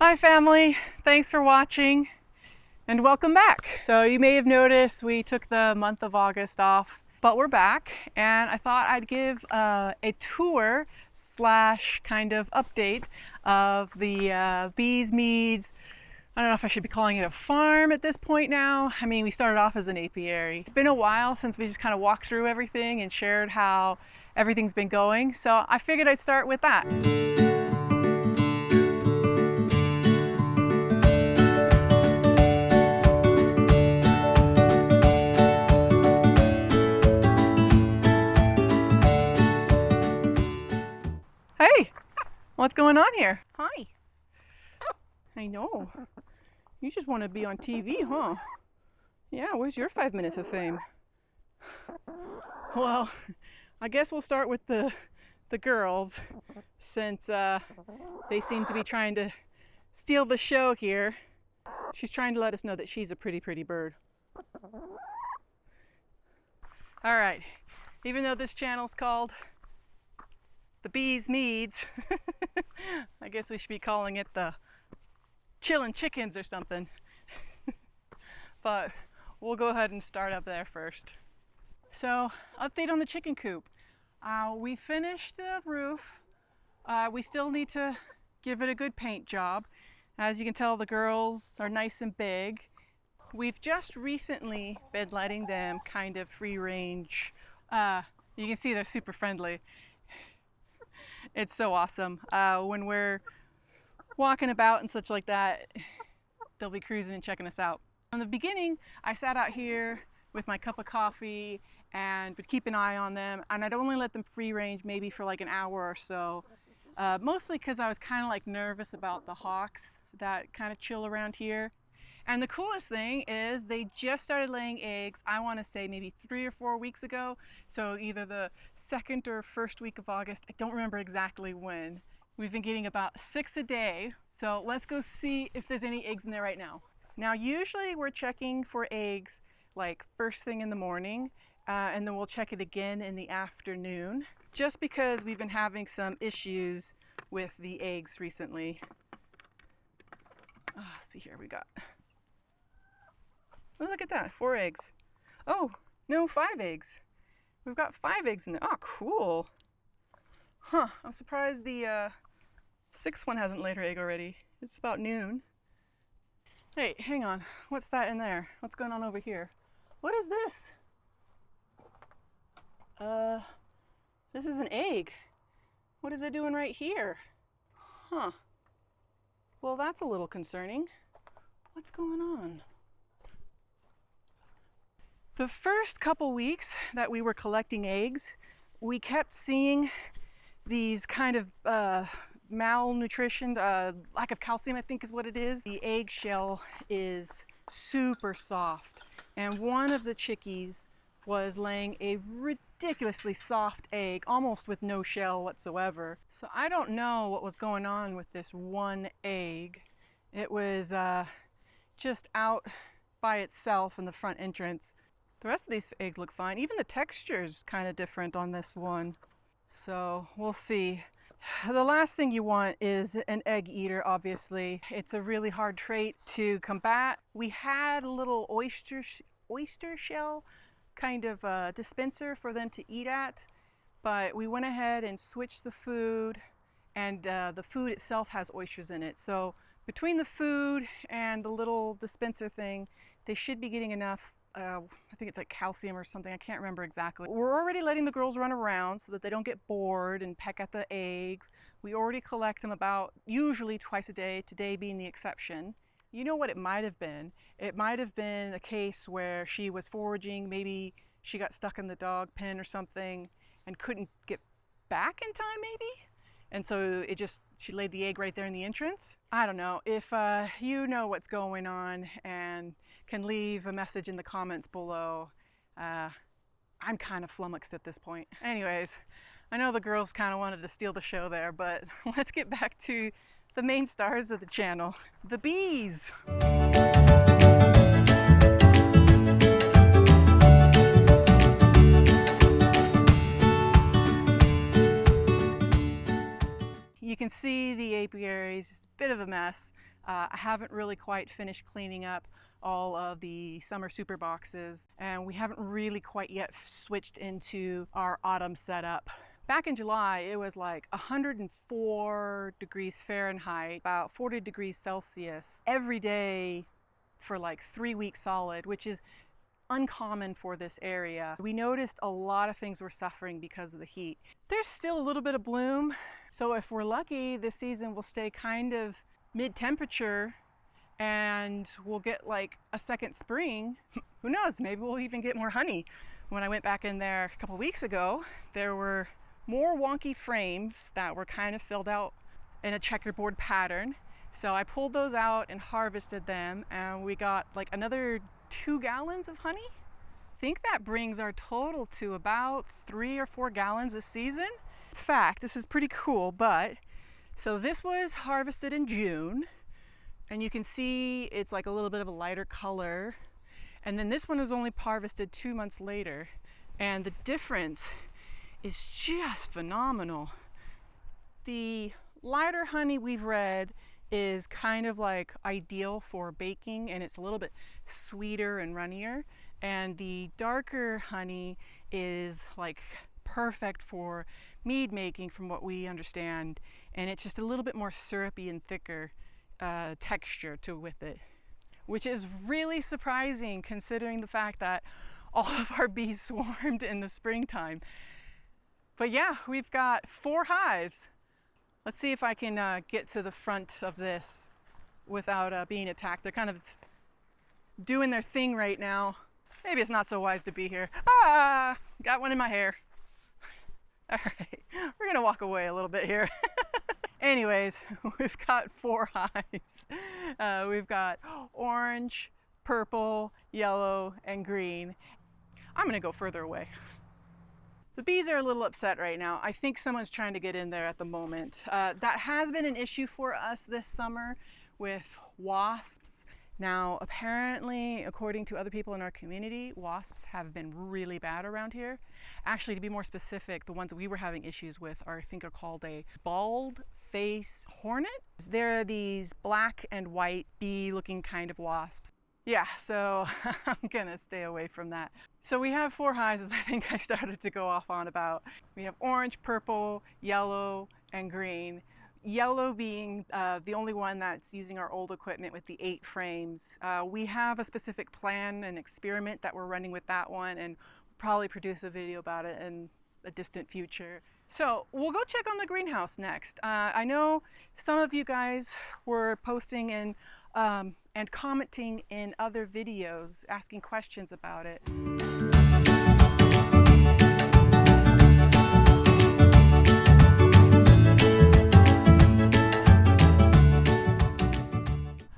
Hi family, thanks for watching and welcome back. So you may have noticed we took the month of August off, but we're back and I thought I'd give a tour slash kind of update of the Bees Meads. I don't know if I should be calling it a farm at this point now. I mean, we started off as an apiary. It's been a while since we just kind of walked through everything and shared how everything's been going. So I figured I'd start with that. Hey, what's going on here? Hi. I know. You just want to be on TV, huh? Yeah, where's your 5 minutes of fame? Well, I guess we'll start with the girls, since they seem to be trying to steal the show here. She's trying to let us know that she's a pretty bird. All right, even though this channel's called the Bees Meads, I guess we should be calling it the Chillin' Chickens or something. But we'll go ahead and start up there first. So, update on the chicken coop. We finished the roof. We still need to give it a good paint job. As you can tell, the girls are nice and big. We've just recently been letting them kind of free range. You can see they're super friendly. It's so awesome. When we're walking about and such like that, they'll be cruising and checking us out. In the beginning, I sat out here with my cup of coffee and would keep an eye on them, and I'd only let them free range maybe for like an hour or so, mostly because I was kind of like nervous about the hawks that kind of chill around here. And the coolest thing is they just started laying eggs, I want to say maybe 3 or 4 weeks ago, so either the second or first week of August, I don't remember exactly when. We've been getting about 6 a day, so let's go see if there's any eggs in there right now. Now usually we're checking for eggs like first thing in the morning, and then we'll check it again in the afternoon, just because we've been having some issues with the eggs recently. See here, we got, oh, look at that, 4 eggs. Oh, no, 5 eggs. We've got 5 eggs in there. Oh, cool. Huh, I'm surprised the 6th one hasn't laid her egg already. It's about noon. Hey, hang on. What's that in there? What's going on over here? What is this? This is an egg. What is it doing right here? Huh. Well, that's a little concerning. What's going on? The first couple weeks that we were collecting eggs, we kept seeing these kind of malnutrition, lack of calcium, I think is what it is. The eggshell is super soft, and one of the chickies was laying a ridiculously soft egg, almost with no shell whatsoever. So I don't know what was going on with this one egg. It was just out by itself in the front entrance. The rest of these eggs look fine. Even the texture is kind of different on this one. So we'll see. The last thing you want is an egg eater, obviously. It's a really hard trait to combat. We had a little oyster shell kind of dispenser for them to eat at, but we went ahead and switched the food, and the food itself has oysters in it. So between the food and the little dispenser thing, they should be getting enough, I think it's like calcium or something, I can't remember exactly. We're already letting the girls run around so that they don't get bored and peck at the eggs. We already collect them about usually twice a day, today being the exception. You know what it might have been? It might have been a case where she was foraging, maybe she got stuck in the dog pen or something and couldn't get back in time maybe? And so she laid the egg right there in the entrance? I don't know. If you know what's going on and can leave a message in the comments below. I'm kind of flummoxed at this point. Anyways, I know the girls kind of wanted to steal the show there, but let's get back to the main stars of the channel, the bees. You can see the apiary is just a bit of a mess. I haven't really quite finished cleaning up all of the summer super boxes, and we haven't really quite yet switched into our autumn setup. Back in July, it was like 104 degrees Fahrenheit, about 40 degrees Celsius every day for like 3 weeks solid, which is uncommon for this area. We noticed a lot of things were suffering because of the heat. There's still a little bit of bloom, so if we're lucky, this season will stay kind of mid-temperature and we'll get like a second spring. Who knows, maybe we'll even get more honey. When I went back in there a couple weeks ago, there were more wonky frames that were kind of filled out in a checkerboard pattern. So I pulled those out and harvested them, and we got like another 2 gallons of honey. I think that brings our total to about 3 or 4 gallons this season. In fact, this is pretty cool, but so this was harvested in June, and you can see it's like a little bit of a lighter color. And then this one was only harvested 2 months later, and the difference is just phenomenal. The lighter honey we've read is kind of like ideal for baking, and it's a little bit sweeter and runnier, and the darker honey is like perfect for mead making from what we understand, and it's just a little bit more syrupy and thicker texture to with it, which is really surprising considering the fact that all of our bees swarmed in the springtime. But yeah, we've got 4 hives. Let's see if I can get to the front of this without being attacked. They're kind of doing their thing right now. Maybe it's not so wise to be here. Ah, got one in my hair. All right, we're gonna walk away a little bit here. Anyways, we've got 4 hives. We've got orange, purple, yellow, and green. I'm gonna go further away. The bees are a little upset right now. I think someone's trying to get in there at the moment. That has been an issue for us this summer with wasps. Now, apparently, according to other people in our community, wasps have been really bad around here. Actually, to be more specific, the ones that we were having issues with are, I think, are called a bald face hornet. They're these black and white bee-looking kind of wasps. Yeah, so I'm gonna stay away from that. So we have 4 hives, as I think I started to go off on about. We have orange, purple, yellow, and green. Yellow being the only one that's using our old equipment with the 8 frames. We have a specific plan and experiment that we're running with that one, and probably produce a video about it in a distant future. So we'll go check on the greenhouse next. I know some of you guys were posting and commenting in other videos, asking questions about it.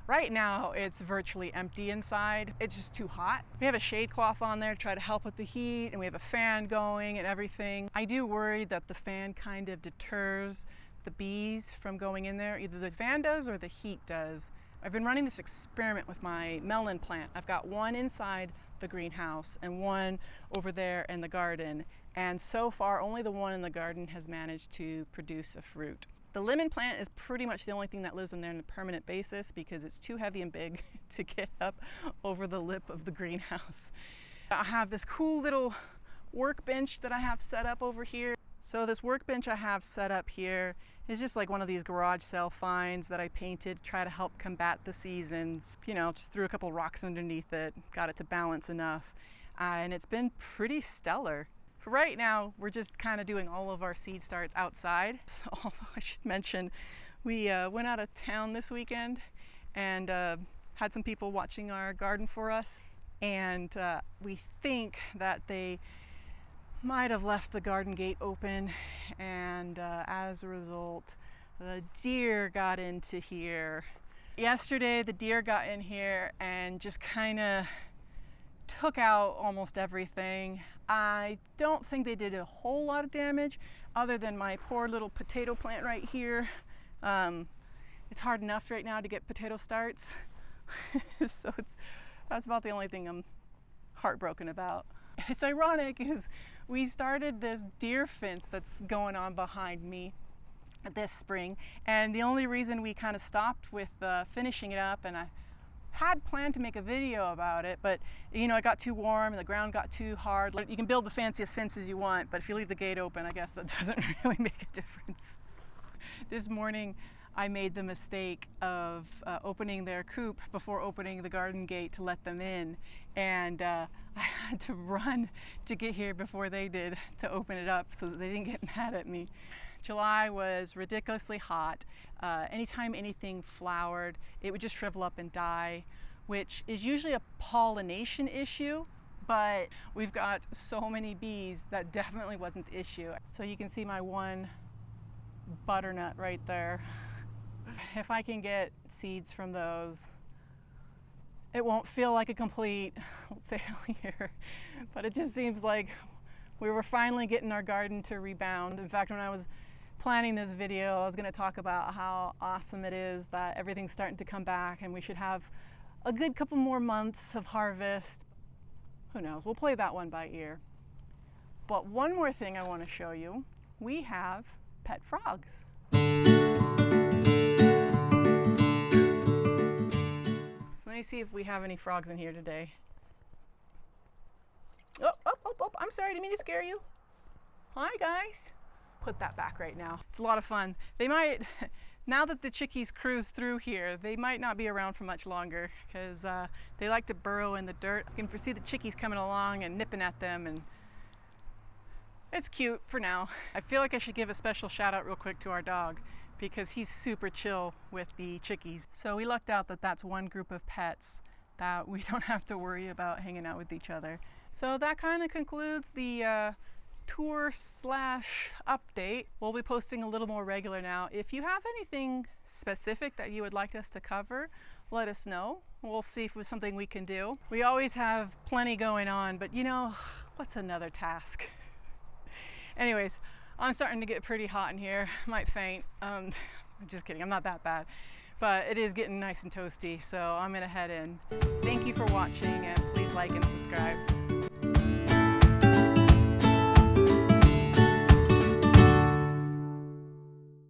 Right now it's virtually empty inside. It's just too hot. We have a shade cloth on there to try to help with the heat, and we have a fan going and everything. I do worry that the fan kind of deters the bees from going in there. Either the fan does or the heat does. I've been running this experiment with my melon plant. I've got one inside the greenhouse and one over there in the garden. And so far, only the one in the garden has managed to produce a fruit. The lemon plant is pretty much the only thing that lives in there on a permanent basis because it's too heavy and big to get up over the lip of the greenhouse. I have this cool little workbench that I have set up over here. So this workbench I have set up here is just like one of these garage sale finds that I painted to try to help combat the seasons. You know, just threw a couple rocks underneath it, got it to balance enough, and it's been pretty stellar. For right now, we're just kind of doing all of our seed starts outside. Although I should mention, we went out of town this weekend and had some people watching our garden for us, and we think that they might have left the garden gate open, and as a result, the deer got into here. Yesterday, the deer got in here and just kind of took out almost everything. I don't think they did a whole lot of damage other than my poor little potato plant right here. It's hard enough right now to get potato starts. So that's about the only thing I'm heartbroken about. It's ironic because we started this deer fence that's going on behind me this spring, and the only reason we kind of stopped with finishing it up, and I had planned to make a video about it, but you know, it got too warm and the ground got too hard. You can build the fanciest fences you want, but if you leave the gate open, I guess that doesn't really make a difference. This morning I made the mistake of opening their coop before opening the garden gate to let them in, and I had to run to get here before they did to open it up so that they didn't get mad at me. July was ridiculously hot. Anytime anything flowered, it would just shrivel up and die, which is usually a pollination issue, but we've got so many bees that definitely wasn't the issue. So you can see my one butternut right there. If I can get seeds from those, it won't feel like a complete failure, but it just seems like we were finally getting our garden to rebound. In fact, when I was planning this video, I was going to talk about how awesome it is that everything's starting to come back and we should have a good couple more months of harvest. Who knows? We'll play that one by ear. But one more thing I want to show you. We have pet frogs. So let me see if we have any frogs in here today. Oh, I'm sorry, I didn't mean to scare you. Hi guys. Put that back right now. It's a lot of fun. They might, now that the chickies cruise through here, they might not be around for much longer because they like to burrow in the dirt. You can see the chickies coming along and nipping at them, and it's cute for now. I feel like I should give a special shout out real quick to our dog because he's super chill with the chickies. So we lucked out that that's one group of pets that we don't have to worry about hanging out with each other. So that kind of concludes the tour slash update. We'll be posting a little more regular now. If you have anything specific that you would like us to cover, let us know. We'll see if it's something we can do. We always have plenty going on, but you know, what's another task? Anyways, I'm starting to get pretty hot in here. Might faint. I'm just kidding, I'm not that bad. But it is getting nice and toasty, so I'm gonna head in. Thank you for watching, and please like and subscribe.